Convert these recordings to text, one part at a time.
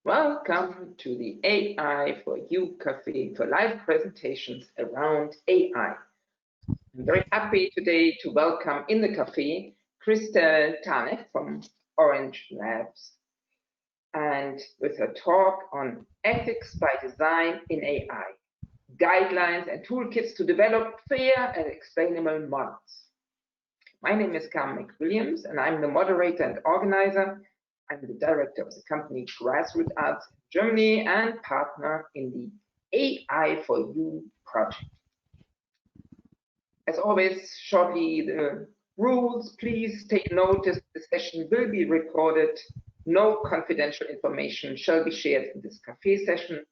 Welcome to the AI4EU Cafe for live presentations around AI. I'm very happy today to welcome in the cafe Christèle Tarnec from Orange Labs, and with her talk on ethics by design in AI, guidelines and toolkits to develop fair and explainable models. My name is Carmen McWilliams, and I'm the moderator and organizer. I'm the director of the company Grassroots Arts in Germany and partner in the AI4EU project. As always, shortly the rules. Please take notice the session will be recorded. No confidential information shall be shared in this cafe session.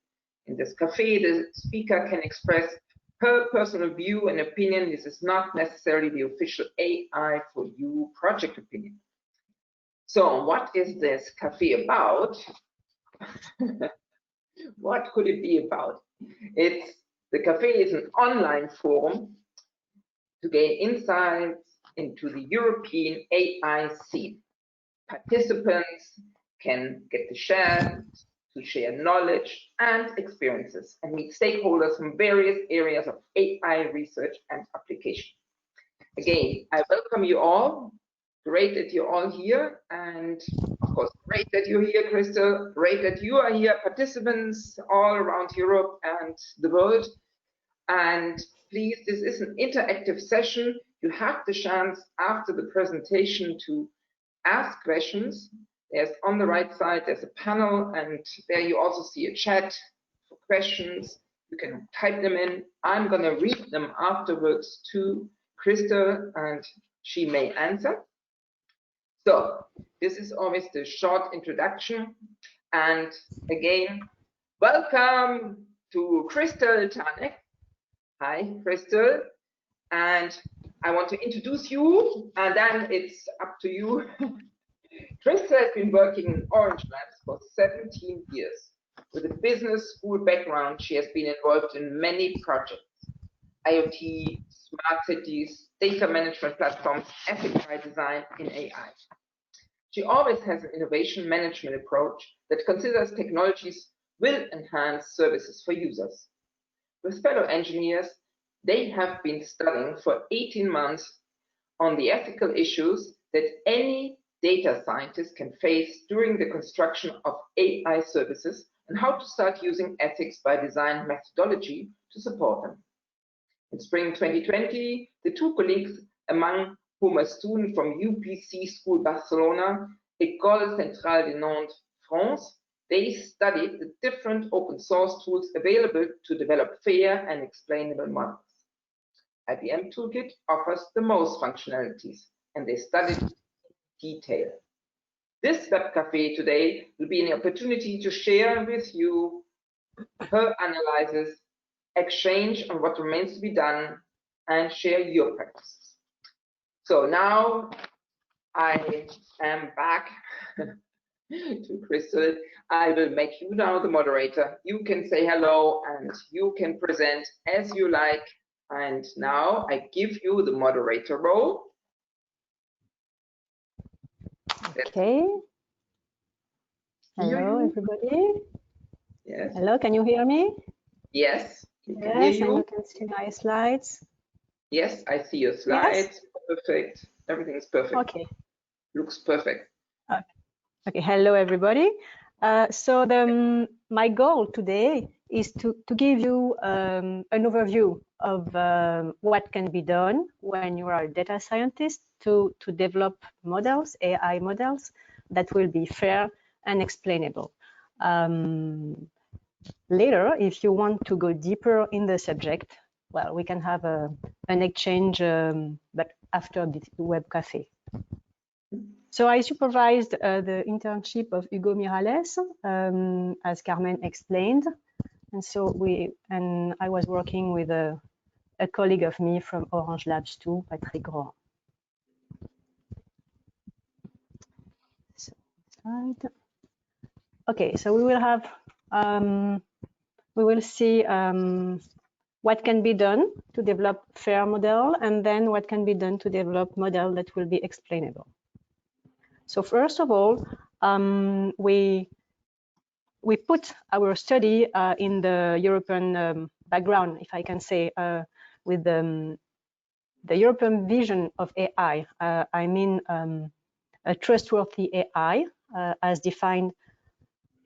In this cafe, the speaker can express her personal view and opinion. This is not necessarily the official AI4EU project opinion. So what is this cafe about? What could it be about? The cafe is an online forum to gain insights into the European AI scene. Participants can get the chance to share knowledge and experiences and meet stakeholders from various areas of AI research and application. Again, I welcome you all. Great that you're all here, and of course, great that you're here, Christèle. Great that you are here, participants all around Europe and the world. And please, this is an interactive session. You have the chance after the presentation to ask questions. There's on the right side, there's a panel, and there you also see a chat for questions. You can type them in. I'm going to read them afterwards to Christèle, and she may answer. So this is always the short introduction. And again, welcome to Christèle Tarnec. Hi, Christèle. And I want to introduce you, and then it's up to you. Christèle has been working in Orange Labs for 17 years. With a business school background, she has been involved in many projects: IoT, smart cities, data management platforms, ethics by design in AI. She always has an innovation management approach that considers technologies will enhance services for users. With fellow engineers, they have been studying for 18 months on the ethical issues that any data scientist can face during the construction of AI services and how to start using ethics by design methodology to support them. In spring 2020, the two colleagues, among whom a student from UPC School Barcelona, Ecole Centrale de Nantes-France, they studied the different open source tools available to develop fair and explainable models. IBM Toolkit offers the most functionalities, and they studied in detail. This web cafe today will be an opportunity to share with you her analysis, exchange on what remains to be done, and share your practices. So now I am back to Christèle. I will make you now the moderator. You can say hello and you can present as you like. And now I give you the moderator role. Okay. Hello, everybody. Yes. Hello, can you hear me? Yes. We can yes, hear you. And you can see my slides. Yes, I see your slides. Yes? Perfect. Everything is perfect. Okay. Looks perfect. Okay. Hello, everybody. So my goal today is to give you an overview of what can be done when you are a data scientist to develop models, AI models, that will be fair and explainable. Later, if you want to go deeper in the subject, well, we can have an exchange, but after the web cafe. So I supervised the internship of Hugo Miralles, as Carmen explained, and so I was working with a colleague of me from Orange Labs too, Patrick Rohan. So, slide. Okay, so we will have we will see what can be done to develop fair model, and then what can be done to develop model that will be explainable. So first of all, we we put our study in the European background, if I can say, with the European vision of AI. I mean a trustworthy AI as defined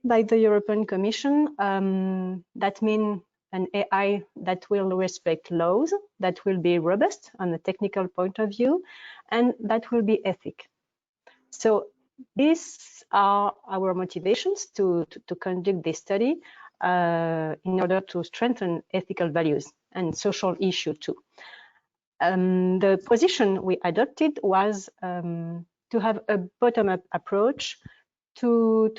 by the European Commission. That means an AI that will respect laws, that will be robust on a technical point of view, and that will be ethical. So these are our motivations to conduct this study in order to strengthen ethical values and social issues too. The position we adopted was to have a bottom-up approach to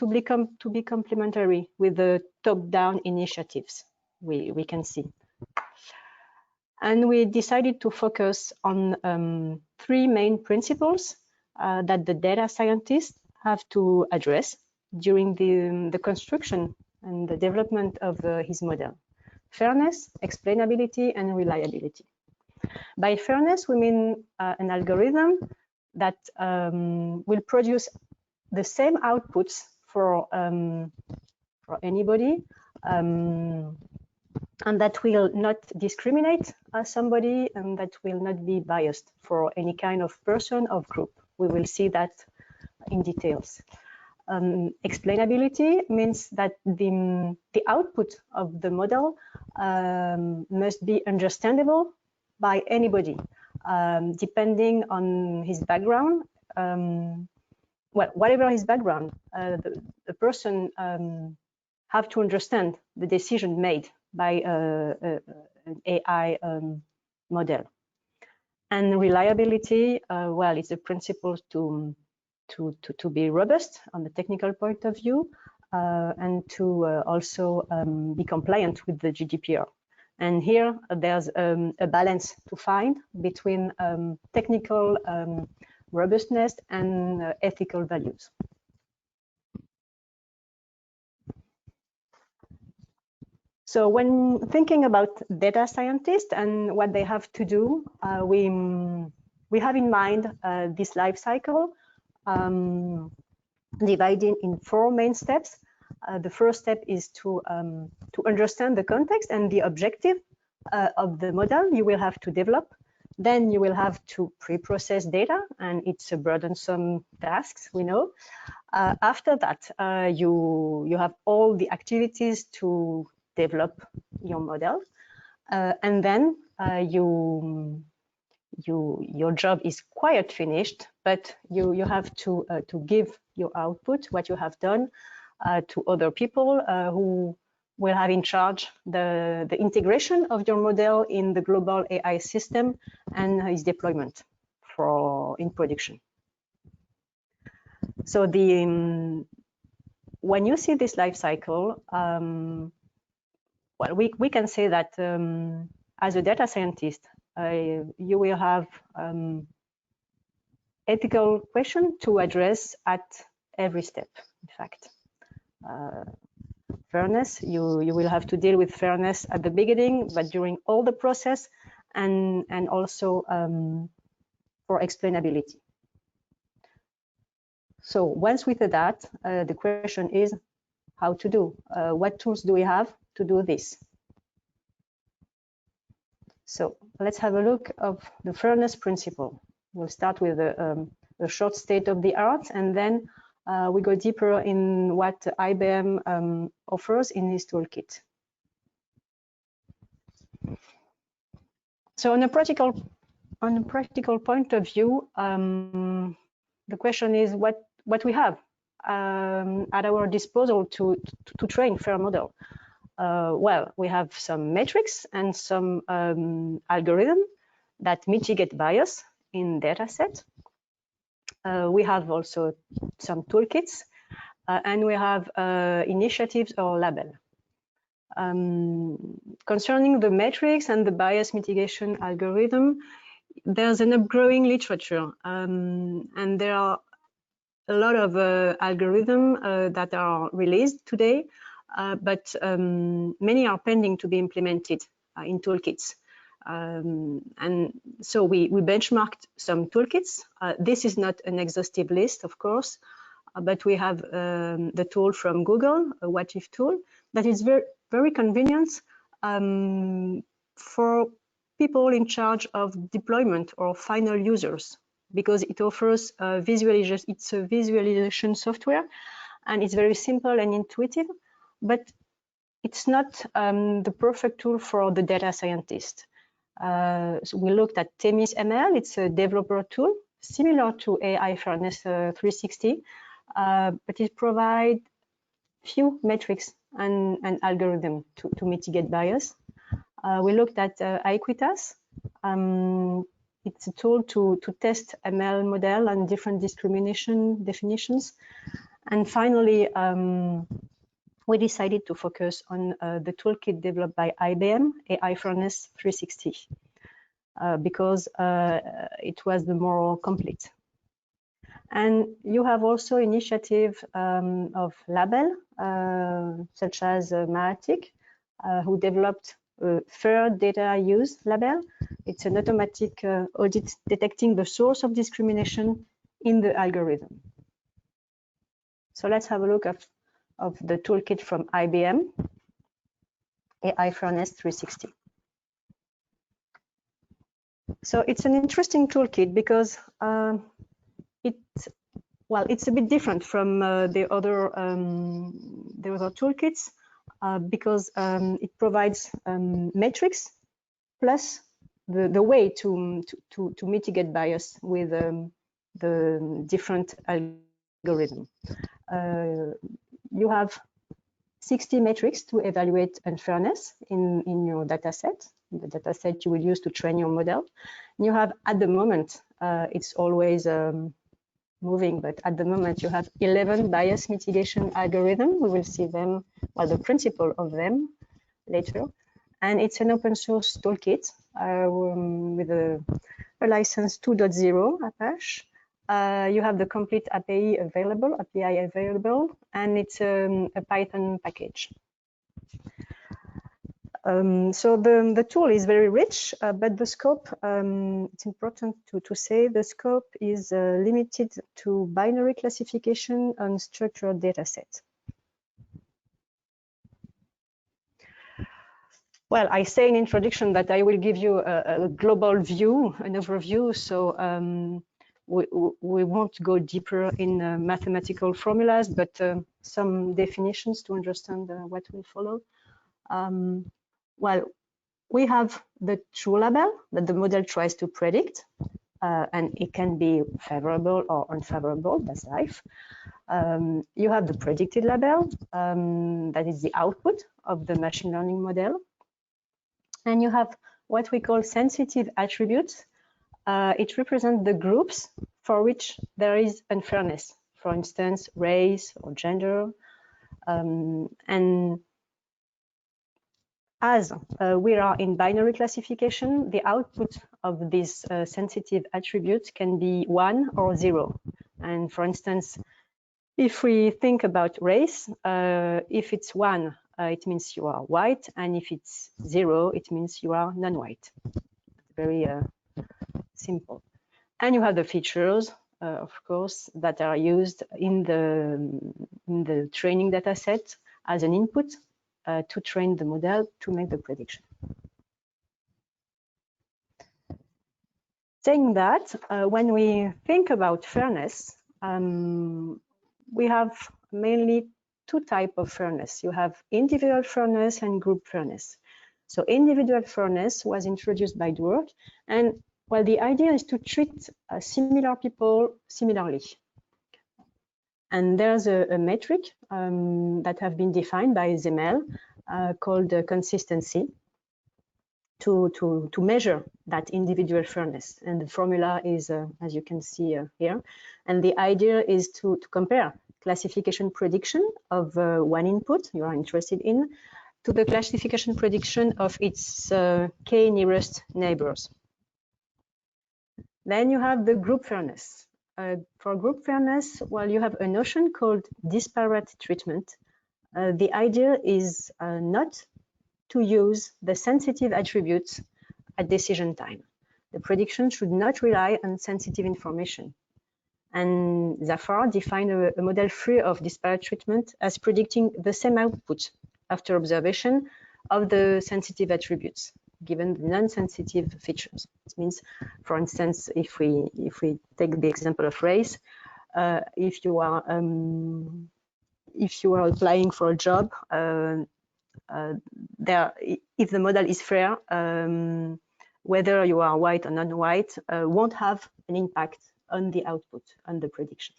be complementary with the top-down initiatives we can see. And we decided to focus on 3 main principles that the data scientists have to address during the construction and the development of his model: fairness, explainability, and reliability. By fairness, we mean an algorithm that will produce the same outputs for anybody, and that will not discriminate somebody, and that will not be biased for any kind of person or group. We will see that in details. Explainability means that the output of the model must be understandable by anybody, depending on his background. Well, whatever his background, the person have to understand the decision made by an AI model. And reliability, well, it's a principle to be robust on the technical point of view, and to also be compliant with the GDPR. And here there's a balance to find between technical robustness and ethical values. So when thinking about data scientists and what they have to do, we have in mind this life cycle divided in 4 main steps. The first step is to understand the context and the objective of the model you will have to develop. Then you will have to pre-process data, and it's a burdensome task, we know. After that, you have all the activities to develop your model, and then your job is quite finished, but you have to give your output, what you have done, to other people who will have in charge the integration of your model in the global AI system and its deployment in production. So when you see this life cycle, well, we can say that as a data scientist, you will have ethical question to address at every step, in fact. Fairness, you will have to deal with fairness at the beginning, but during all the process, and also for explainability. So once with that, the question is how to do. What tools do we have to do this? So let's have a look of the fairness principle. We'll start with a short state of the art, and then we go deeper in what IBM offers in his toolkit. So on a practical point of view, the question is what we have at our disposal to train fair model. Well, we have some metrics and some algorithm that mitigate bias in dataset. We have also some toolkits, and we have initiatives or label. Concerning the metrics and the bias mitigation algorithm, there's an upgrowing literature, and there are a lot of algorithms that are released today, but many are pending to be implemented in toolkits. And so we benchmarked some toolkits. This is not an exhaustive list, of course, but we have the tool from Google, a What If tool, that is very convenient for people in charge of deployment or final users, because it offers visualization. It's a visualization software, and it's very simple and intuitive, but it's not the perfect tool for the data scientist. So we looked at Themis ML. It's a developer tool similar to AI4EU 360, but it provides few metrics and algorithm to mitigate bias. We looked at Equitas. It's a tool to test ML model and different discrimination definitions. And finally, we decided to focus on the toolkit developed by IBM, AI4EU 360, because it was the more complete. And you have also initiative of label, such as Matic, who developed a fair data use label. It's an automatic audit detecting the source of discrimination in the algorithm. So let's have a look of the toolkit from IBM, AI4EU 360. So it's an interesting toolkit because it's a bit different from the other toolkits because it provides metrics plus the way to mitigate bias with the different algorithm. You have 60 metrics to evaluate unfairness in your data set, the data set you will use to train your model. You have, at the moment, it's always moving, but at the moment you have 11 bias mitigation algorithms. We will see them, well, the principle of them later. And it's an open source toolkit with a license 2.0 Apache. You have the complete API available, and it's a Python package. So the tool is very rich, but the scope, it's important to say the scope is limited to binary classification on structured data sets. Well, I say in introduction that I will give you a global view, an overview, so we won't go deeper in mathematical formulas, but some definitions to understand what will follow. Well, we have the true label that the model tries to predict, and it can be favorable or unfavorable, that's life. You have the predicted label, that is the output of the machine learning model. And you have what we call sensitive attributes. It represents the groups for which there is unfairness, for instance, race or gender. And as we are in binary classification, the output of these sensitive attributes can be 1 or 0. And for instance, if we think about race, if it's 1, it means you are white, and if it's 0, it means you are non-white. Very simple. And you have the features, of course, that are used in the training data set as an input to train the model to make the prediction. Saying that, when we think about fairness, we have mainly two types of fairness. You have individual fairness and group fairness. So individual fairness was introduced by Dwork, and well, the idea is to treat similar people similarly. And there's a metric that have been defined by ZML called consistency to measure that individual fairness. And the formula is, as you can see here. And the idea is to compare classification prediction of one input you are interested in to the classification prediction of its k nearest neighbors. Then you have the group fairness. For group fairness, well, you have a notion called disparate treatment. The idea is not to use the sensitive attributes at decision time. The prediction should not rely on sensitive information. And therefore define a model free of disparate treatment as predicting the same output after observation of the sensitive attributes given the non-sensitive features. It means, for instance, if we take the example of race, if you are applying for a job, if the model is fair, whether you are white or non-white won't have an impact on the output, on the prediction.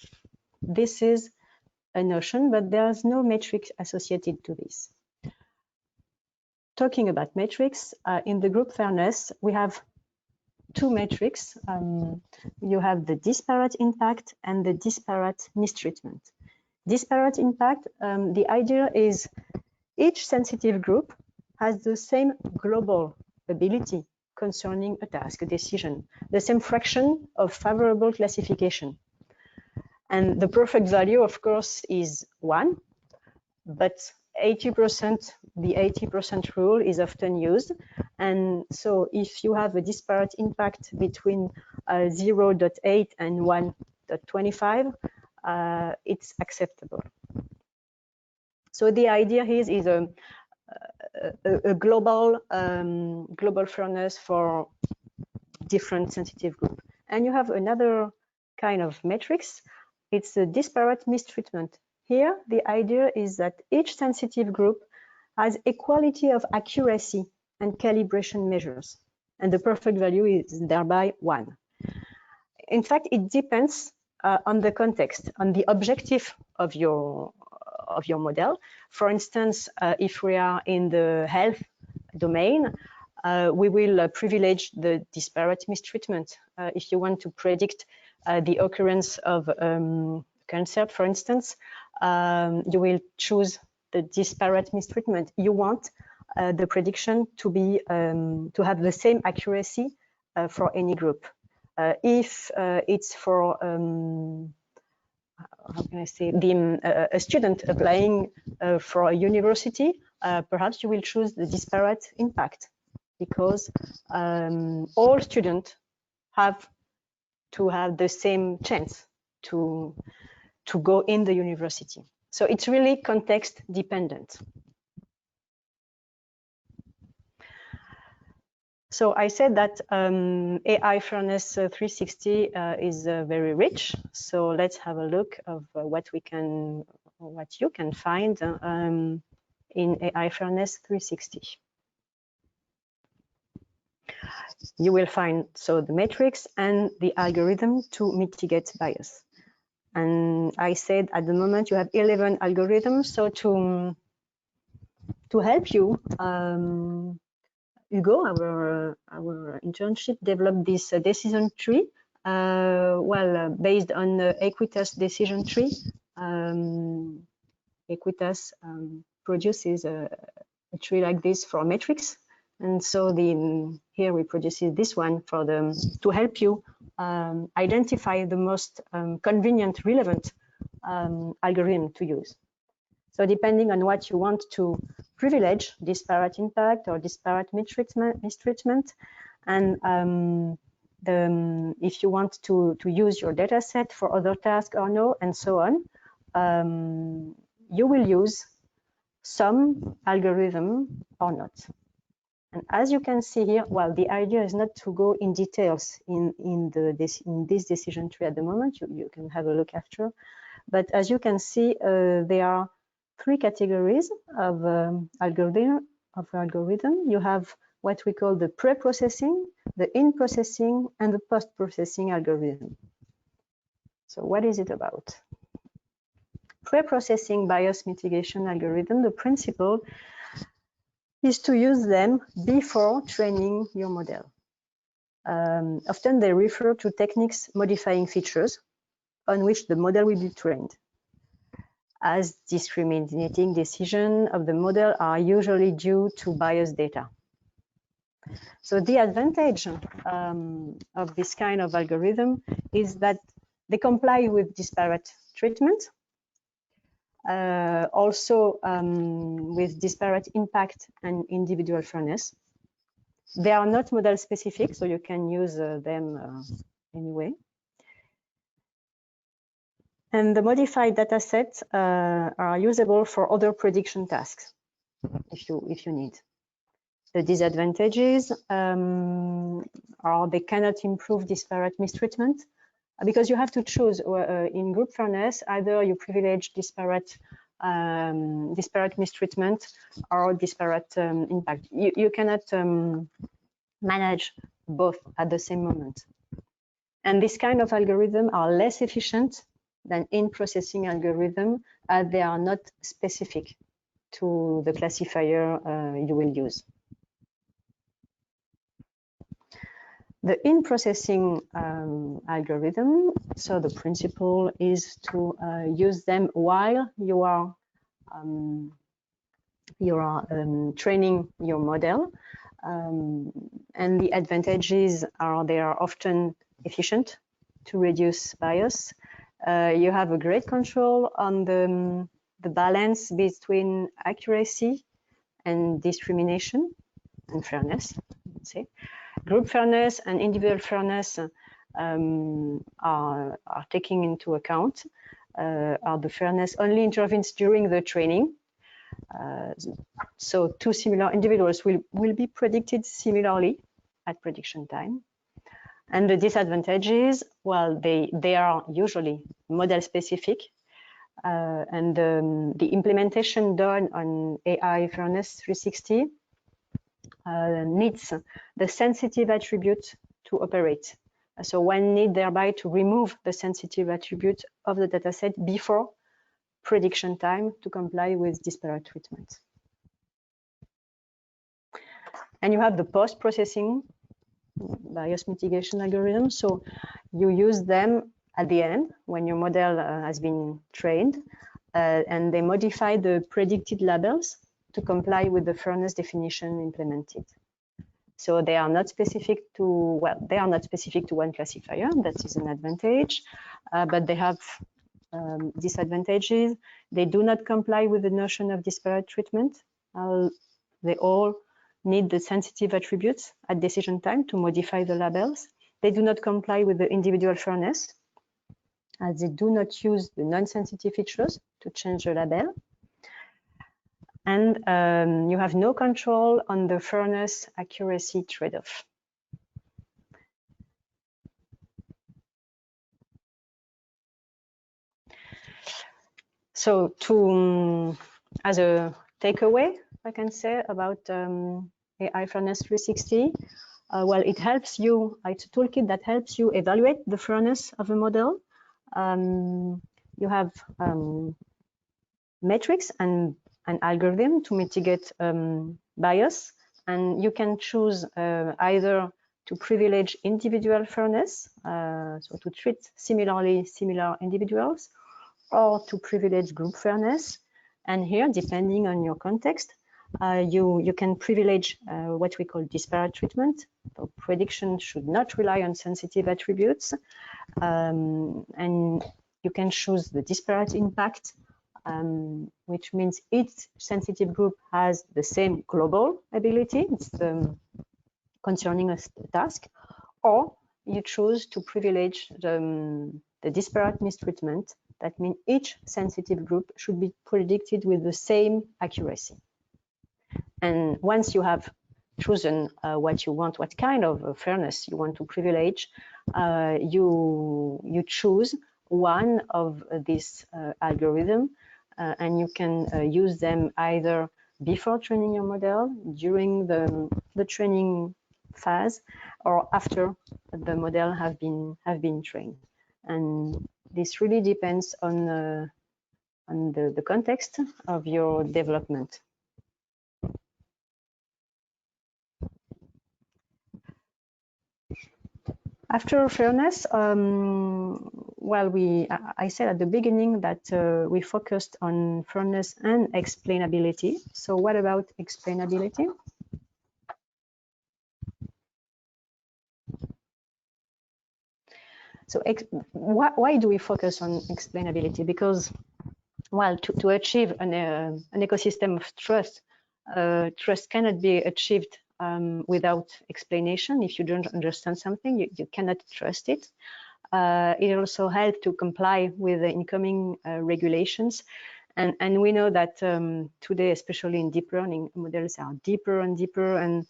This is a notion, but there's no metric associated to this. Talking about metrics, in the group fairness, we have two metrics. You have the disparate impact and the disparate mistreatment. Disparate impact, the idea is each sensitive group has the same global ability concerning a task, a decision, the same fraction of favorable classification. And the perfect value, of course, is 1, but 80%, the 80% rule is often used. And so if you have a disparate impact between 0.8 and 1.25, it's acceptable. So the idea here is a global fairness for different sensitive groups. And you have another kind of metrics. It's a disparate mistreatment. Here, the idea is that each sensitive group has equality of accuracy and calibration measures, and the perfect value is thereby 1. In fact, it depends on the context, on the objective of your model. For instance, if we are in the health domain, we will privilege the disparate mistreatment. If you want to predict the occurrence of cancer, for instance, you will choose the disparate mistreatment. You want the prediction to be to have the same accuracy for any group. If it's for how can I say, a student applying for a university, perhaps you will choose the disparate impact, because all students have to have the same chance to go in the university. So it's really context dependent. So I said that AI Fairness 360 is very rich. So let's have a look of what you can find in AI Fairness 360. You will find the metrics and the algorithm to mitigate bias. And I said at the moment you have 11 algorithms. So to help you, Hugo, our internship, developed this decision tree, based on the Equitas decision tree. Equitas produces a tree like this for metrics, and so here we produce this one for to help you identify the most convenient, relevant algorithm to use. So depending on what you want to privilege, disparate impact or disparate mistreatment, and if you want to use your data set for other tasks or no, and so on, you will use some algorithm or not. And as you can see here, well, the idea is not to go in details in this decision tree at the moment. You can have a look after. But as you can see, there are 3 categories of algorithm. You have what we call the pre-processing, the in-processing, and the post-processing algorithm. So what is it about? Pre-processing bias mitigation algorithm, the principle is to use them before training your model. Often they refer to techniques modifying features on which the model will be trained, as discriminating decisions of the model are usually due to biased data. So the advantage of this kind of algorithm is that they comply with disparate treatment, also with disparate impact and individual fairness. They are not model specific, so you can use them anyway. And the modified data sets are usable for other prediction tasks if you need. The disadvantages are they cannot improve disparate mistreatment because you have to choose in group fairness, either you privilege disparate mistreatment or disparate impact. You cannot manage both at the same moment. And this kind of algorithm are less efficient than in-processing algorithm as they are not specific to the classifier you will use. The in-processing algorithm, so the principle is to use them while you are training your model. And the advantages are they are often efficient to reduce bias. You have a great control on the balance between accuracy and discrimination and fairness, let's say. Group fairness and individual fairness are taken into account. Are the fairness only intervenes during the training. So two similar individuals will be predicted similarly at prediction time. And the disadvantages, well, they are usually model specific. And the implementation done on AI Fairness 360 needs the sensitive attribute to operate. So one need thereby to remove the sensitive attribute of the dataset before prediction time to comply with disparate treatment. And you have the post-processing bias mitigation algorithm. So you use them at the end when your model has been trained, and they modify the predicted labels to comply with the fairness definition implemented. So they are not specific to, well, they are not specific to one classifier. That is an advantage, but they have disadvantages. They do not comply with the notion of disparate treatment. They all need the sensitive attributes at decision time to modify the labels. They do not comply with the individual fairness, as they do not use the non-sensitive features to change the label. And you have no control on the fairness accuracy trade-off. So as a takeaway, I can say about AI Fairness 360, well, it helps you, it's a toolkit that helps you evaluate the fairness of a model. You have metrics and an algorithm to mitigate bias, and you can choose either to privilege individual fairness, so to treat similar individuals, or to privilege group fairness. And here, depending on your context, you can privilege what we call disparate treatment. So prediction should not rely on sensitive attributes, and you can choose the disparate impact, which means each sensitive group has the same global ability. It's concerning a task, or you choose to privilege the disparate mistreatment. That means each sensitive group should be predicted with the same accuracy. And once you have chosen what you want, what kind of fairness you want to privilege, you choose one of these algorithms, and you can use them either before training your model, during the training phase, or after the model have been trained. And this really depends on the context of your development. After fairness, well, I said at the beginning that we focused on fairness and explainability. So what about explainability? So why do we focus on explainability? Because, well, to achieve an ecosystem of trust, trust cannot be achieved without explanation. If you don't understand something, you cannot trust it. It also helps to comply with the incoming regulations. And we know that today, especially in deep learning, models are deeper and deeper, and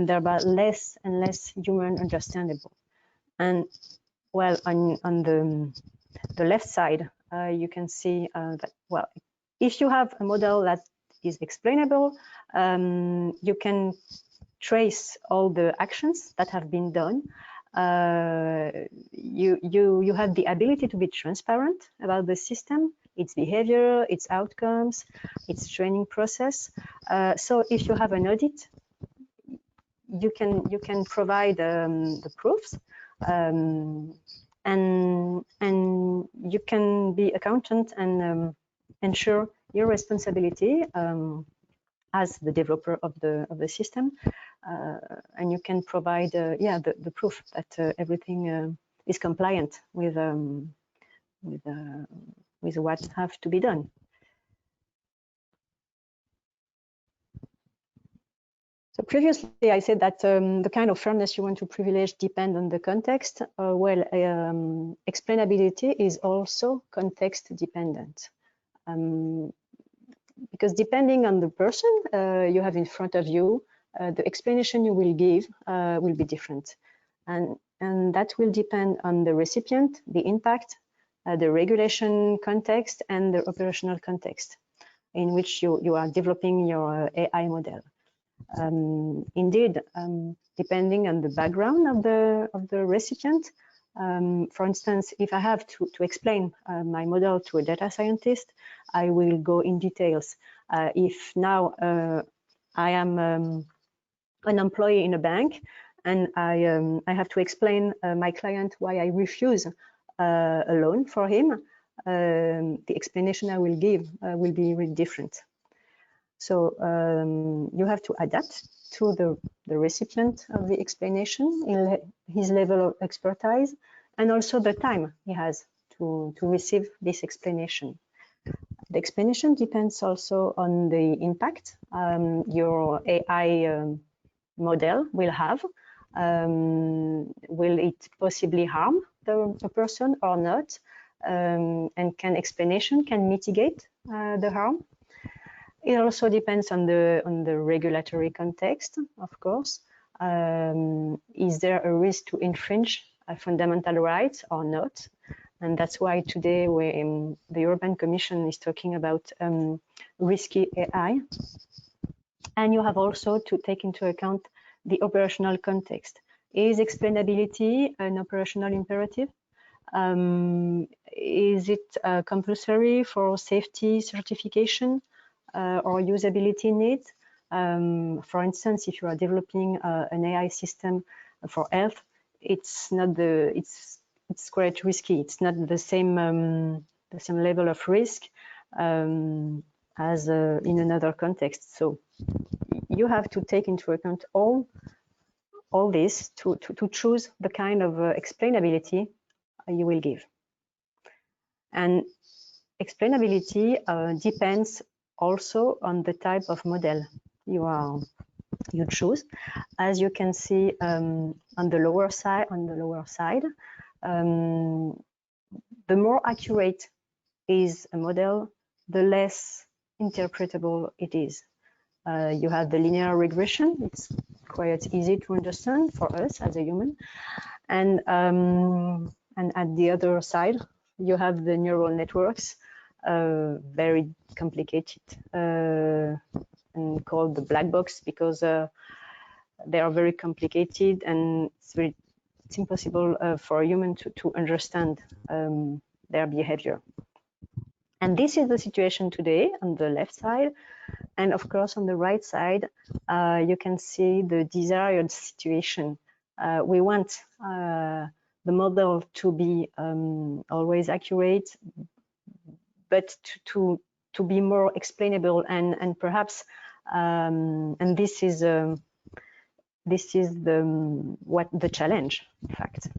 thereby less and less human understandable. And well, on the left side, you can see that, well, if you have a model that is explainable, you can trace all the actions that have been done. You have the ability to be transparent about the system, its behavior, its outcomes, its training process. So if you have an audit, you can provide the proofs, and you can be accountant and ensure your responsibility as the developer of the system, and you can provide the proof that everything is compliant with what have to be done. So previously I said that the kind of fairness you want to privilege depend on the context. Explainability is also context dependent. Because depending on the person you have in front of you, the explanation you will give will be different. And that will depend on the recipient, the impact, the regulation context, and the operational context in which you are developing your AI model. Indeed, depending on the background of the recipient, for instance, if I have to explain my model to a data scientist, I will go in details. If now I am an employee in a bank and I have to explain my client why I refuse a loan for him, the explanation I will give will be really different. So you have to adapt to the recipient of the explanation, his level of expertise, and also the time he has to receive this explanation. The explanation depends also on the impact your AI model will have. Will it possibly harm the person or not? And explanation can mitigate the harm? It also depends on the regulatory context, of course. Is there a risk to infringe fundamental rights or not? And that's why today the European Commission is talking about risky AI. And you have also to take into account the operational context. Is explainability an operational imperative? Is it compulsory for safety certification? Or usability needs. For instance, if you are developing an AI system for health, it's quite risky. It's not the same level of risk as in another context. So you have to take into account all this to choose the kind of explainability you will give. And explainability depends also on the type of model you choose. As you can see on the lower side, the more accurate is a model, the less interpretable it is. You have the linear regression. It's quite easy to understand for us as a human, and at the other side you have the neural networks. Very complicated and called the black box because they are very complicated and it's impossible for a human to understand their behavior. And this is the situation today on the left side. And of course, on the right side, you can see the desired situation. We want the model to be always accurate, but to be more explainable and perhaps and this is the challenge, in fact.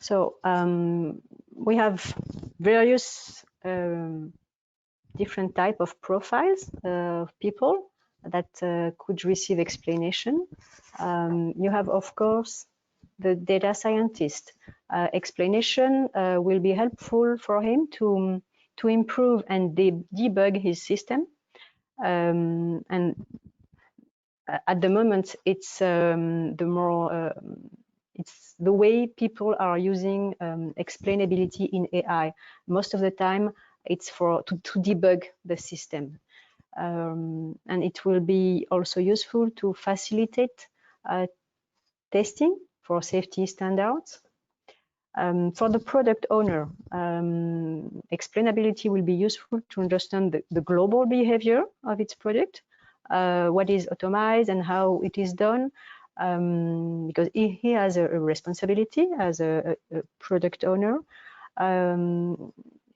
So we have various different type of profiles of people that could receive explanation. You have, of course, the data scientist. Explanation will be helpful for him to improve and debug his system. And at the moment, it's it's the way people are using explainability in AI. Most of the time, it's to debug the system. And it will be also useful to facilitate testing for safety standards. For the product owner, explainability will be useful to understand the global behavior of its product, what is automized and how it is done, because he has a responsibility as a product owner.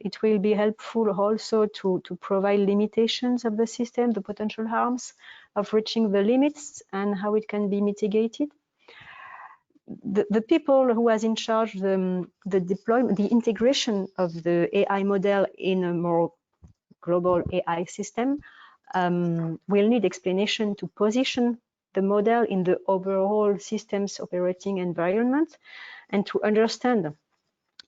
It will be helpful also to provide limitations of the system, the potential harms of reaching the limits and how it can be mitigated. The people who are in charge the deployment, the integration of the AI model in a more global AI system will need explanation to position the model in the overall system's operating environment and to understand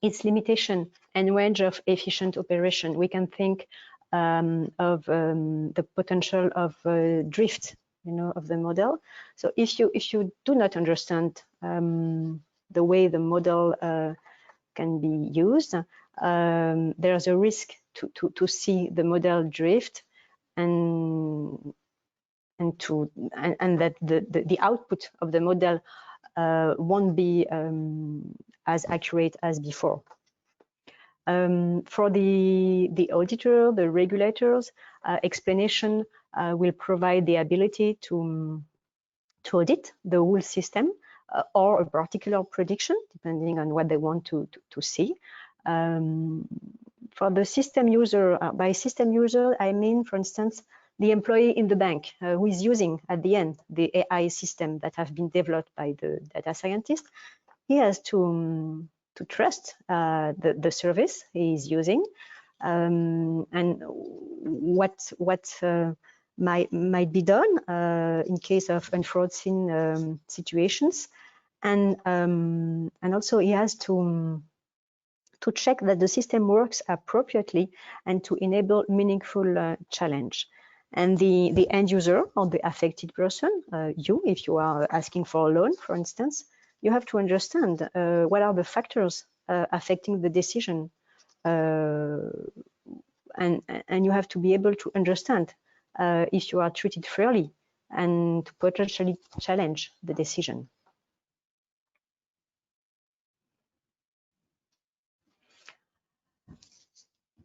its limitation and range of efficient operation. We can think of the potential of drift, of the model. So if you do not understand the way the model can be used, there's a risk to see the model drift and that the output of the model won't be as accurate as before. For the auditor, the regulators, explanation will provide the ability to audit the whole system or a particular prediction, depending on what they want to see. For the system user, by system user, I mean, for instance, the employee in the bank who is using at the end the AI system that have been developed by the data scientist. He has to trust the service he is using, and what might be done in case of unforeseen situations, and also he has to check that the system works appropriately and to enable meaningful challenge. And the end user or the affected person, if you are asking for a loan, for instance, you have to understand what are the factors affecting the decision, and you have to be able to understand if you are treated fairly and to potentially challenge the decision.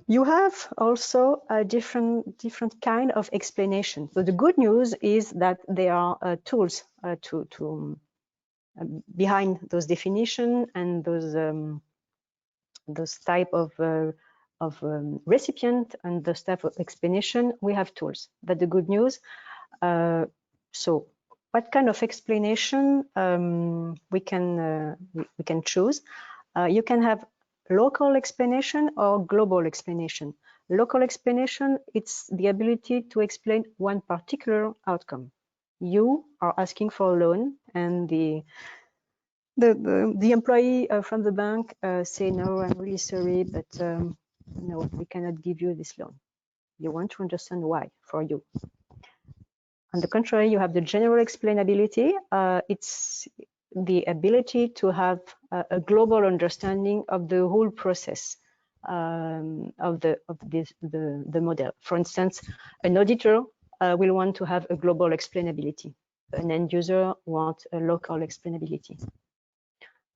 You have also a different kind of explanation. So the good news is that there are tools behind those definitions and those type of recipient and those type of explanation. We have tools. But the good news. So what kind of explanation we can choose? You can have local explanation or global explanation. Local explanation, it's the ability to explain one particular outcome. You are asking for a loan, and the employee from the bank say, no, I'm really sorry, but no, we cannot give you this loan. You want to understand why for you. On the contrary, you have the general explainability. It's the ability to have a global understanding of the whole process of the model. For instance, an auditor will want to have a global explainability. An end user wants a local explainability.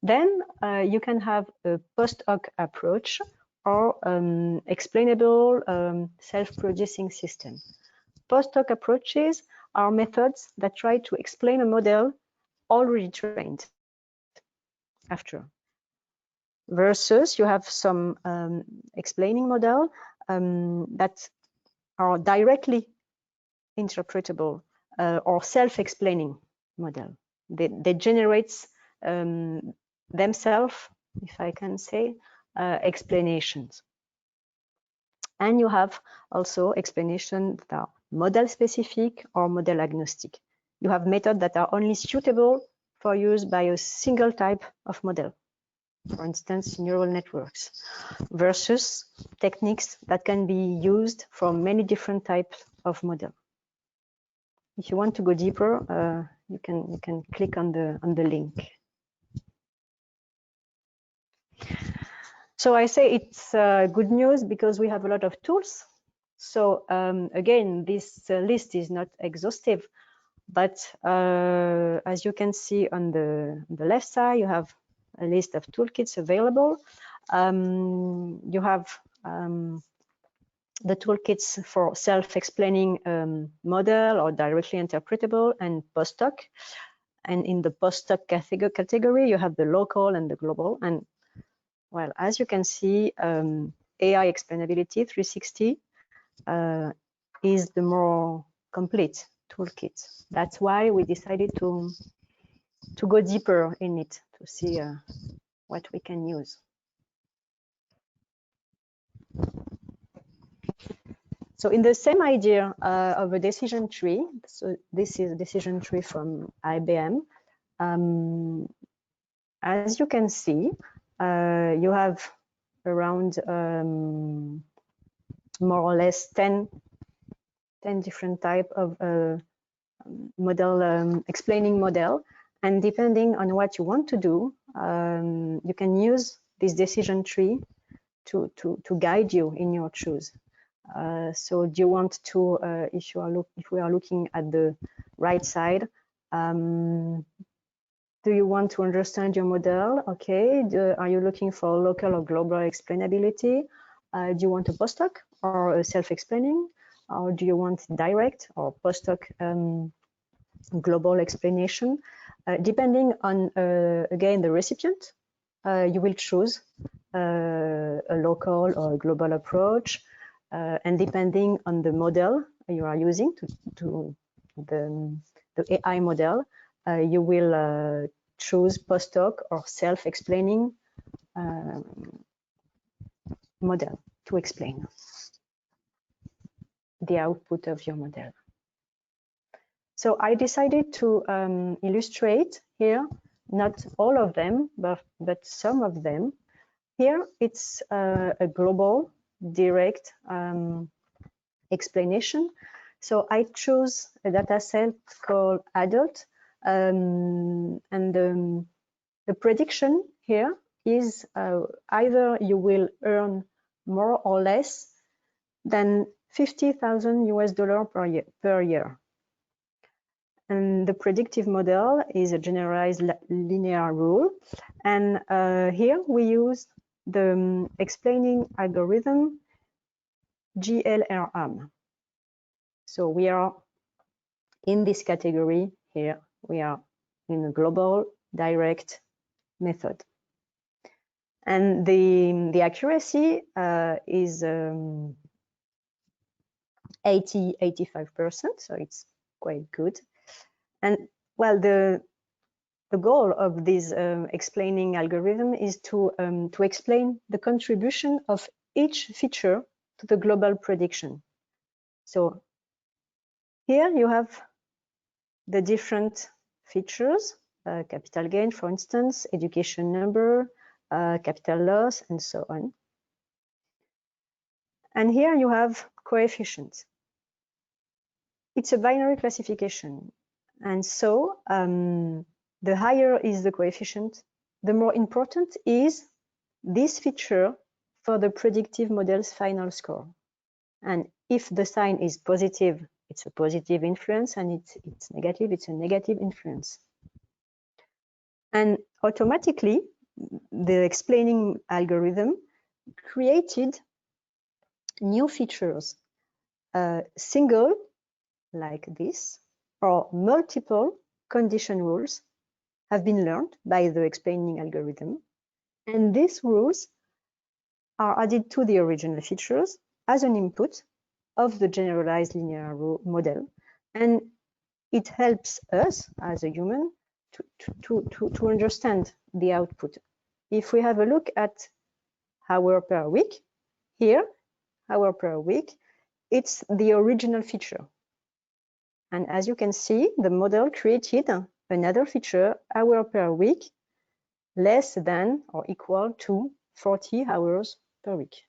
Then you can have a post-hoc approach or explainable self-producing system. Post-hoc approaches are methods that try to explain a model already trained after. Versus you have some explaining model that are directly interpretable or self-explaining model. They generate themselves, if I can say, explanations. And you have also explanations that are model specific or model agnostic. You have methods that are only suitable for use by a single type of model, for instance, neural networks, versus techniques that can be used for many different types of model. If you want to go deeper, you can click on the link. So I say it's good news because we have a lot of tools. So again, this list is not exhaustive, but as you can see on the left side, you have a list of toolkits available. You have the toolkits for self-explaining model or directly interpretable and postdoc. And in the postdoc category, you have the local and the global. And well, as you can see, AI explainability 360 is the more complete toolkit. That's why we decided to go deeper in it to see what we can use. So in the same idea of a decision tree, so this is a decision tree from IBM. As you can see, you have around more or less 10 different type of model, explaining model. And depending on what you want to do, you can use this decision tree to guide you in your choose. So do you want to, if we are looking at the right side, do you want to understand your model? Okay. Are you looking for local or global explainability? Do you want a postdoc or a self-explaining? Or do you want direct or postdoc global explanation? Depending on, again, the recipient, you will choose a local or a global approach. And depending on the model you are using, the AI model, you will choose postdoc or self-explaining model to explain the output of your model. So I decided to illustrate here, not all of them, but some of them. Here it's a global direct explanation. So I choose a data set called adult, and the prediction here is either you will earn more or less than $50,000 per year. And the predictive model is a generalized linear rule. And here we use the explaining algorithm GLRM. So we are in this category here. We are in a global direct method. And the accuracy is 85%, so it's quite good. And well, the goal of this explaining algorithm is to explain the contribution of each feature to the global prediction. So here you have the different features, capital gain, for instance, education number, capital loss, and so on. And here you have coefficients. It's a binary classification. And so the higher is the coefficient, the more important is this feature for the predictive model's final score. And if the sign is positive, it's a positive influence, and it's negative, it's a negative influence. And automatically, the explaining algorithm created new features, single, like this, or multiple condition rules have been learned by the explaining algorithm. And these rules are added to the original features as an input of the generalized linear model. And it helps us as a human to understand the output. If we have a look at hour per week, here, hour per week, it's the original feature. And as you can see, the model created another feature, hour per week, less than or equal to 40 hours per week.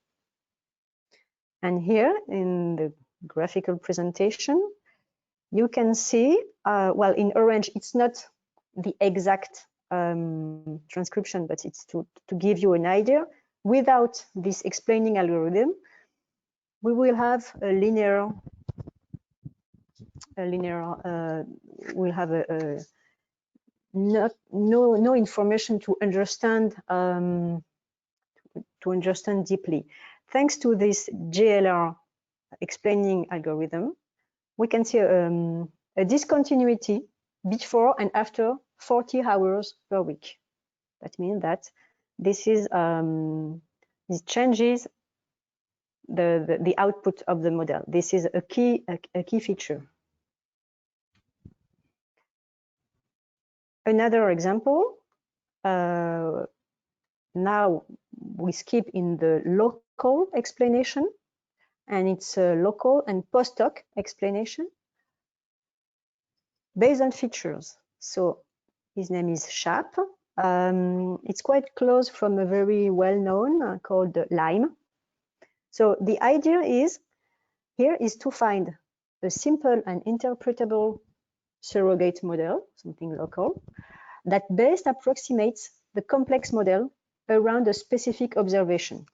And here in the graphical presentation, you can see, well, in orange, it's not the exact transcription, but it's to give you an idea. Without this explaining algorithm, we will have a linear we'll have no information to understand deeply. Thanks to this GLR explaining algorithm, we can see a discontinuity before and after 40 hours per week. That means that this is this changes the output of the model. This is a key feature. Another example. Now we skip in the local explanation, and it's a local and postdoc explanation based on features. So his name is Shap. It's quite close from a very well-known called Lime. So the idea is here is to find a simple and interpretable surrogate model, something local, that best approximates the complex model around a specific observation.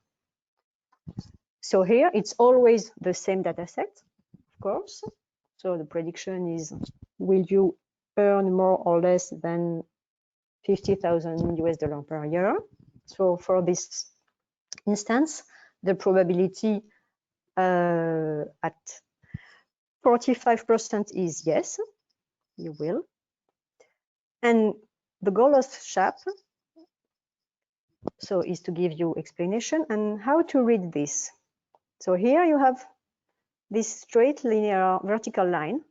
So here it's always the same data set, of course. So the prediction is, will you earn more or less than $50,000 per year? So for this instance, the probability at 45% is yes, you will. And the goal of Shap is to give you explanation and how to read this. So here you have this straight linear vertical line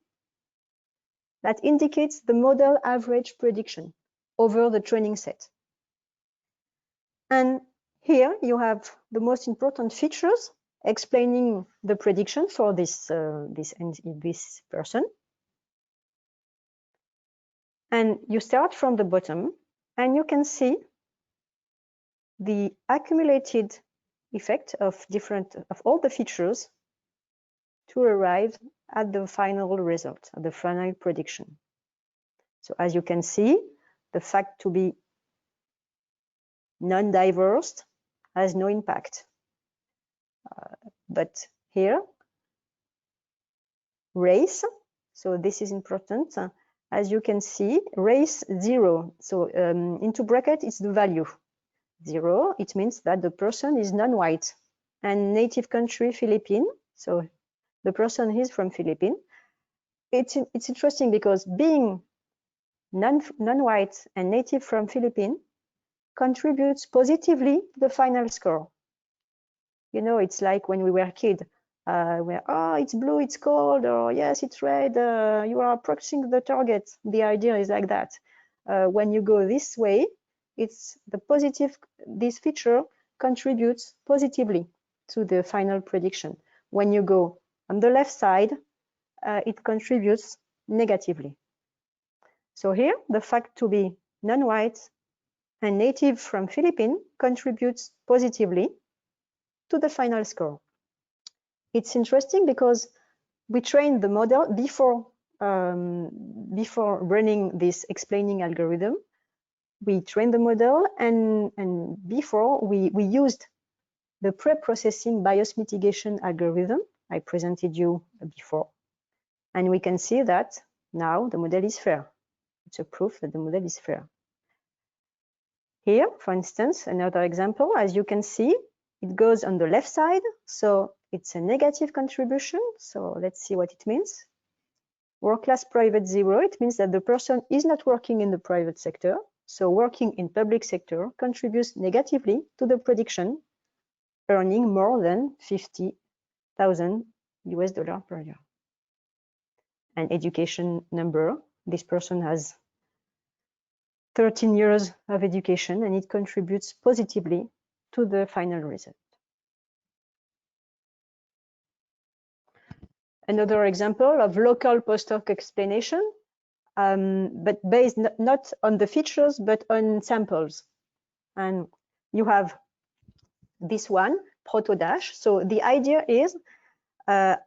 that indicates the model average prediction over the training set. And here you have the most important features explaining the prediction for this person. And you start from the bottom, and you can see the accumulated effect of all the features to arrive at the final result, at the final prediction. So as you can see, the fact to be non-diverse has no impact. But here, race, so this is important. As you can see, race 0. So into bracket, it's the value. 0, it means that the person is non-white. And native country, Philippines. So the person is from Philippines. It's interesting because being non-white and native from Philippines contributes positively to the final score. You know, it's like when we were a kid. Where, oh, it's blue, it's cold, or yes, it's red, you are approaching the target. The idea is like that. When you go this way, it's the positive, this feature contributes positively to the final prediction. When you go on the left side, it contributes negatively. So here, the fact to be non-white and native from Philippines contributes positively to the final score. It's interesting because we trained the model before running this explaining algorithm. We trained the model, and before we used the pre-processing bias mitigation algorithm I presented you before. And we can see that now the model is fair. It's a proof that the model is fair. Here, for instance, another example, as you can see, it goes on the left side, so it's a negative contribution. So let's see what it means. Work class private 0, it means that the person is not working in the private sector. So working in public sector contributes negatively to the prediction, earning more than $50,000 per year. And education number, this person has 13 years of education, and it contributes positively to the final result. another example of local postdoc explanation, but based not on the features, but on samples. And you have this one, proto-dash. So the idea is, I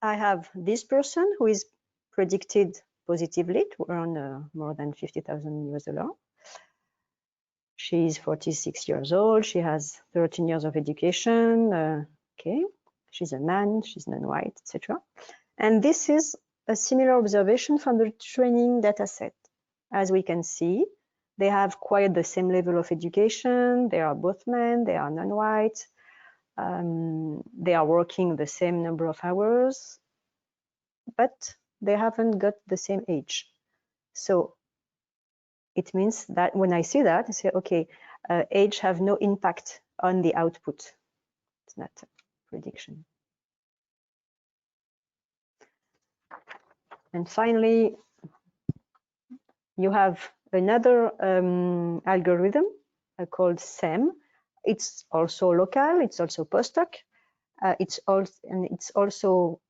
have this person who is predicted positively to earn more than $50,000. She's 46 years old. She has 13 years of education. Okay, she's a man, she's non-white, etc. And this is a similar observation from the training data set. As we can see, they have quite the same level of education. They are both men, they are non-white. They are working the same number of hours, but they haven't got the same age. So it means that when I see that, I say, okay, age have no impact on the output. It's not a prediction. And finally, you have another algorithm called SEM. It's also local. It's also postdoc. It's also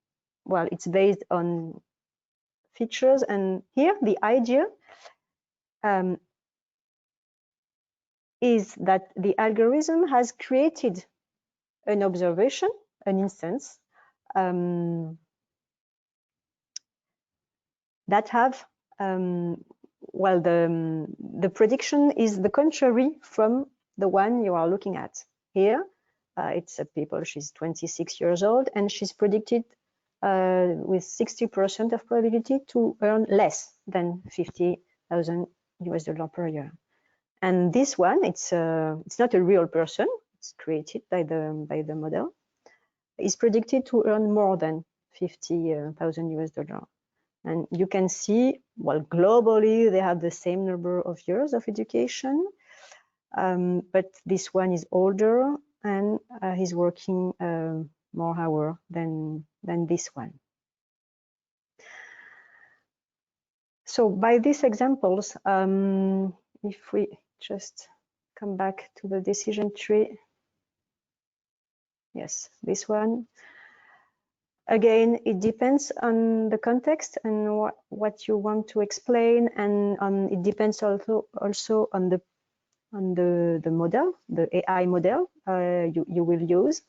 well, it's based on features. And here the idea is that the algorithm has created an observation, an instance that have well, the prediction is the contrary from the one you are looking at. Here, it's a people, she's 26 years old, and she's predicted with 60% of probability to earn less than $50,000 per year. And this one, it's not a real person, it's created by the model, is predicted to earn more than $50,000. And you can see, well, globally, they have the same number of years of education, but this one is older and he's working more hours than this one. So by these examples, if we just come back to the decision tree, yes, this one. Again, it depends on the context and what you want to explain, and it depends also on the model, the AI model you will use.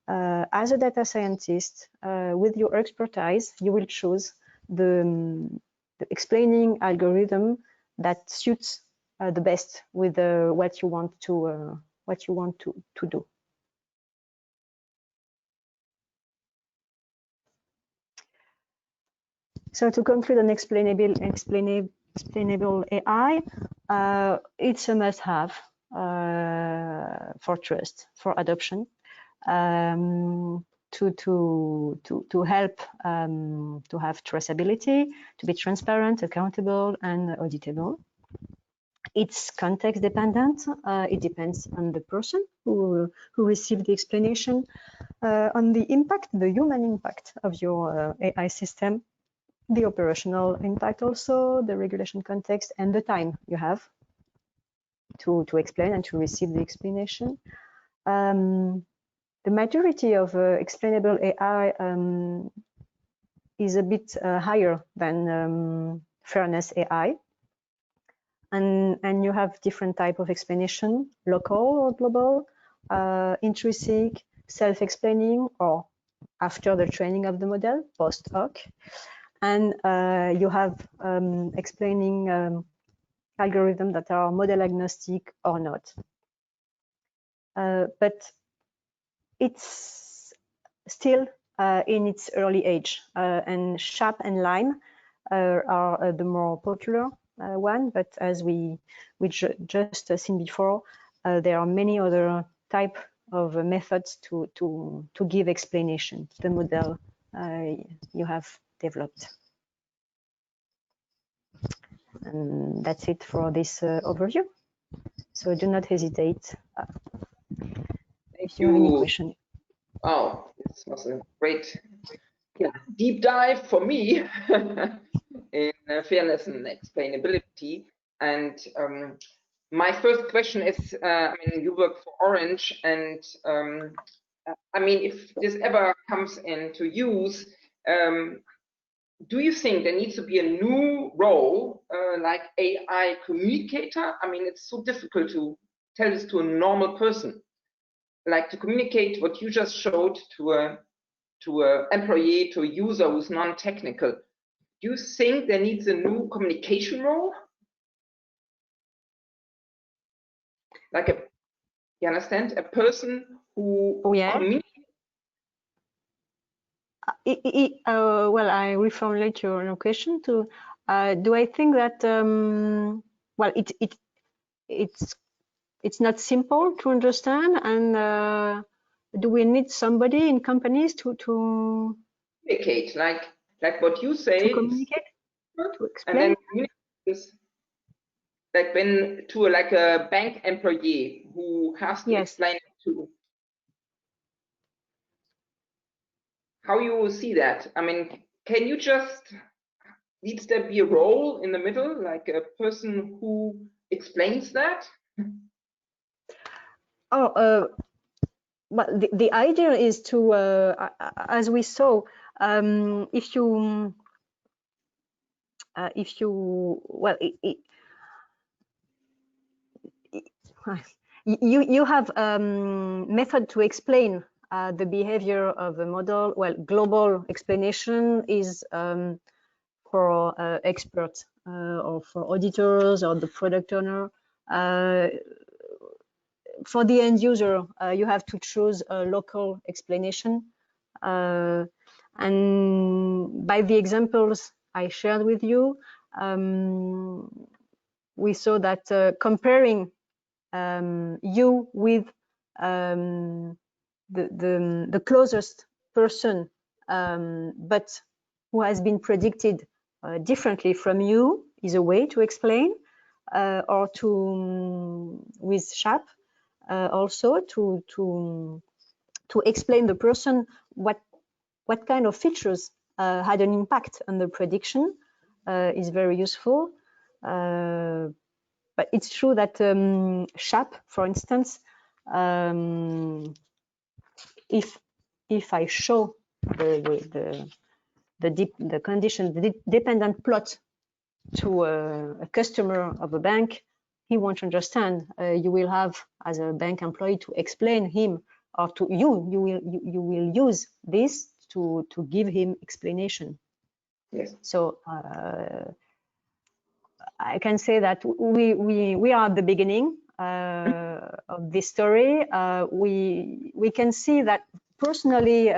As a data scientist, with your expertise, you will choose the explaining algorithm that suits the best with what you want to do. So to conclude on explainable AI, it's a must-have for trust, for adoption, to help to have traceability, to be transparent, accountable, and auditable. It's context dependent. It depends on the person who received the explanation, on the impact, the human impact of your AI system, the operational impact also, the regulation context, and the time you have to explain and to receive the explanation. The majority of explainable AI is a bit higher than fairness AI. And you have different type of explanation, local or global, intrinsic, self-explaining, or after the training of the model, post hoc. And you have explaining algorithms that are model agnostic or not. But it's still in its early age, and SHAP and LIME are the more popular one. But as we just seen before, there are many other type of methods to give explanation to the model you have developed. And that's it for this overview. So do not hesitate if you have any question. Oh, this was a great deep dive for me in fairness and explainability. And my first question is, I mean, you work for Orange, and I mean, if this ever comes into use, do you think there needs to be a new role like AI communicator? I mean, it's so difficult to tell this to a normal person, like to communicate what you just showed to a employee, to a user who's non-technical. Do you think there needs a new communication role? Like you understand, a person who communicates? Well, I reformulate your question to, do I think that, well, it's not simple to understand, and do we need somebody in companies to communicate, like what you say, to communicate, to explain? And then communicate, like when to like a bank employee who has to explain it to. How you see that? I mean, can you just, needs there be a role in the middle, like a person who explains that? Oh, but the idea is to, as we saw, if you, well, you have method to explain the behavior of a model. Well, global explanation is for experts or for auditors or the product owner. For the end user, you have to choose a local explanation. And by the examples I shared with you, we saw that comparing you with the closest person, but who has been predicted differently from you is a way to explain, or to with SHAP also to explain the person what kind of features had an impact on the prediction is very useful. But it's true that SHAP, for instance, if I show the condition, the dependent plot to a customer of a bank, he won't understand. You will have, as a bank employee, to explain him, or to you will use this to give him explanation. Yes. So I can say that we are at the beginning of this story. We can see that personally,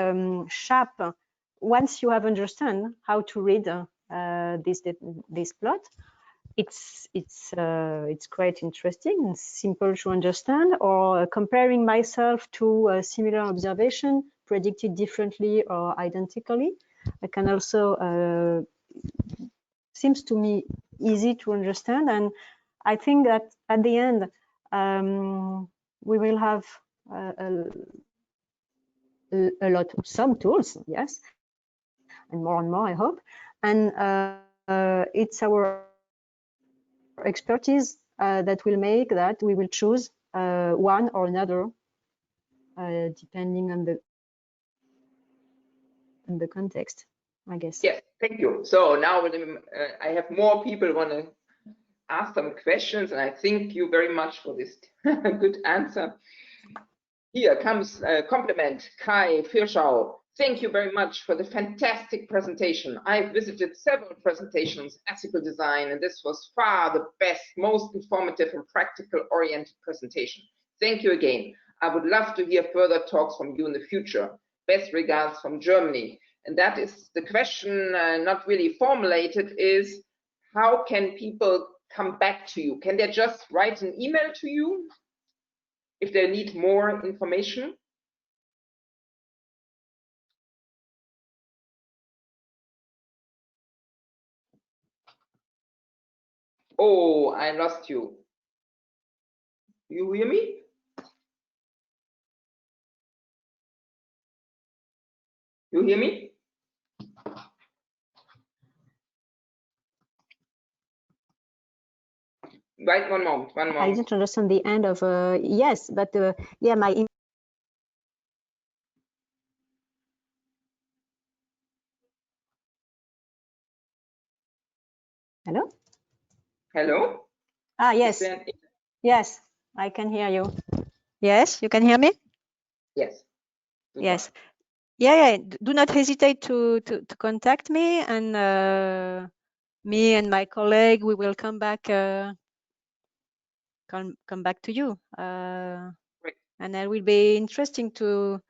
SHAP, once you have understand how to read this plot, it's quite interesting and simple to understand. Or comparing myself to a similar observation predicted differently or identically, I can also seems to me easy to understand. And I think that at the end we will have some tools, yes, and more I hope. And it's our expertise that will make that we will choose one or another depending on the context, I guess. Yes, thank you. So now I have more people want to ask some questions, and I thank you very much for this good answer. Here comes a compliment, Kai Firschau. Thank you very much for the fantastic presentation. I've visited several presentations, ethical design, and this was far the best, most informative and practical oriented presentation. Thank you again. I would love to hear further talks from you in the future. Best regards from Germany. And that is the question, not really formulated, is how can people come back to you? Can they just write an email to you if they need more information? Oh, I lost you. You hear me? You hear me? Right, one moment. I didn't understand the end of yes, but yeah, my Hello? Ah, yes. Yes, I can hear you. Yes, you can hear me? Yes. Super. Yes. Yeah. Do not hesitate to contact me, and me and my colleague, we will come back back to you. Great. And it will be interesting to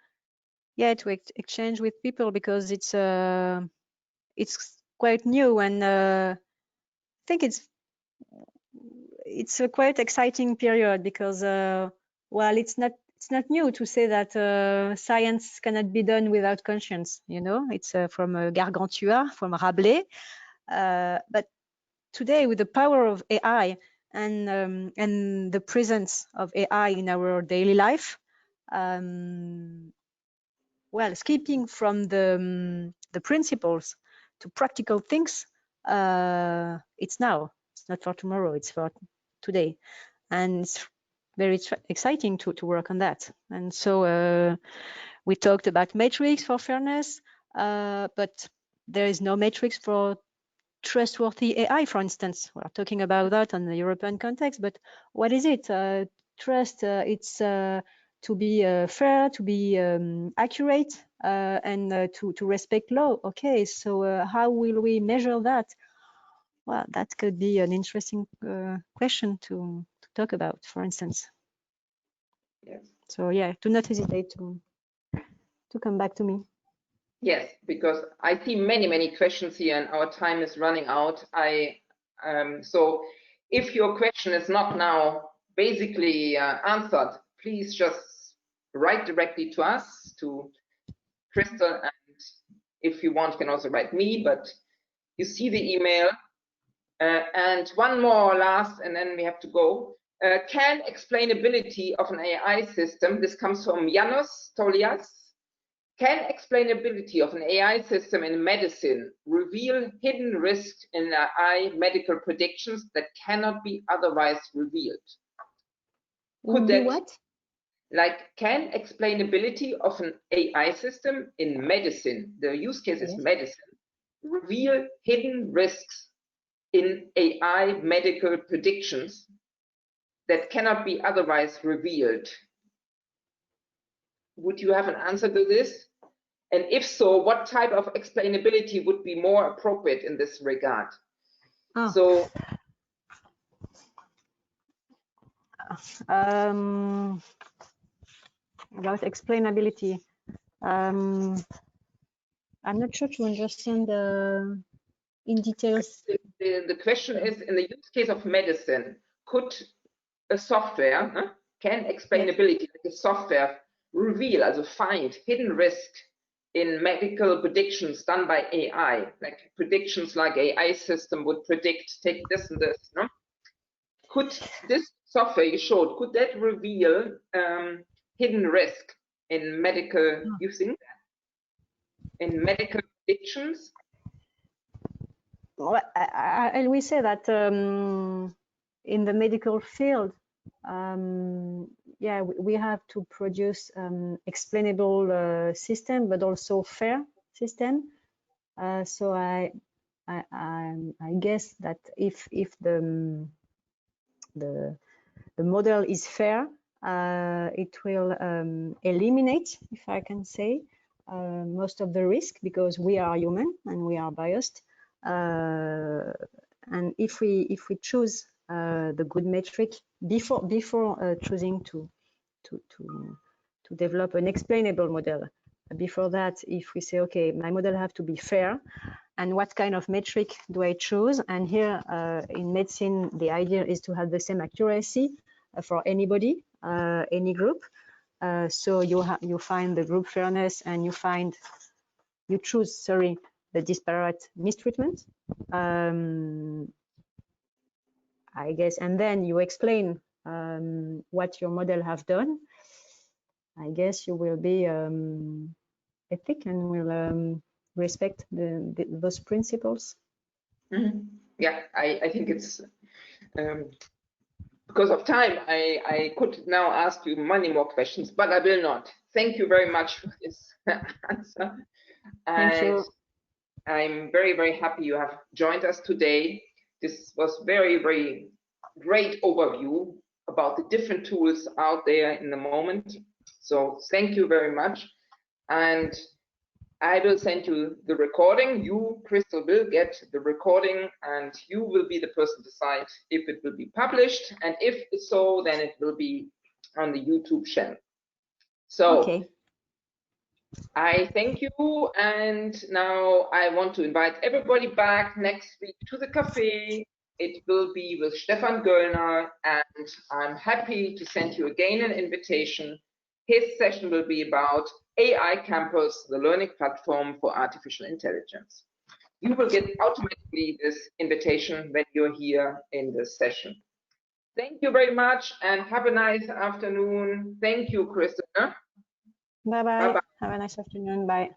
exchange with people, because it's quite new, and I think it's a quite exciting period, because well, it's not new to say that science cannot be done without conscience. You know, it's from Gargantua, from Rabelais. But today, with the power of AI and the presence of AI in our daily life, well, skipping from the principles to practical things, it's now. It's not for tomorrow. It's for today, and it's very exciting to work on that. And so we talked about metrics for fairness, but there is no metrics for trustworthy AI, for instance. We're talking about that on the European context, but what is it? Trust, it's to be fair, to be accurate, and to respect law. Okay, so how will we measure that? Well, that could be an interesting question to talk about, for instance. Yes. So yeah, do not hesitate to come back to me. Yes, because I see many questions here, and our time is running out. So if your question is not now basically answered, please just write directly to us, to Christèle, and if you want, you can also write me, but you see the email. And one more last, and then we have to go. Can explainability of an AI system, this comes from Janos Tolias, can explainability of an AI system in medicine reveal hidden risks in AI medical predictions that cannot be otherwise revealed? Could that, what? Like, can explainability of an AI system in medicine, the use case is medicine, reveal hidden risks in AI medical predictions that cannot be otherwise revealed? Would you have an answer to this? And if so, what type of explainability would be more appropriate in this regard? So, about explainability, I'm not sure to understand in details. The question is, in the use case of medicine, could a software, can explainability, like a software, reveal, also find hidden risk in medical predictions done by AI, like predictions like AI system would predict, take this and this, no? Could this software you showed, could that reveal hidden risk in medical, you think, in medical predictions? Well, I always say that in the medical field, yeah, we have to produce explainable system, but also fair system. So I guess that if the model is fair, it will eliminate, if I can say, most of the risk, because we are human and we are biased. And if we choose the good metric before choosing to develop an explainable model, before that, if we say, okay, my model have to be fair, and what kind of metric do I choose? And here in medicine, the idea is to have the same accuracy for anybody, any group. So you find the group fairness, and you choose, sorry, the disparate mistreatment, I guess, and then you explain what your model have done. I guess you will be ethic and will respect those principles. Mm-hmm. Yeah, I think it's because of time, I could now ask you many more questions, but I will not. Thank you very much for this answer. Thank you. I'm very happy you have joined us today. This was very, very great overview about the different tools out there in the moment. So thank you very much. And I will send you the recording. You, Christèle, will get the recording, and you will be the person to decide if it will be published. And if so, then it will be on the YouTube channel. So okay. I thank you. And now I want to invite everybody back next week to the cafe. It will be with Stefan Göllner, and I'm happy to send you again an invitation. His session will be about AI Campus, the learning platform for artificial intelligence. You will get automatically this invitation when you're here in this session. Thank you very much and have a nice afternoon. Thank you, Christèle. Bye-bye. Have a nice afternoon. Bye.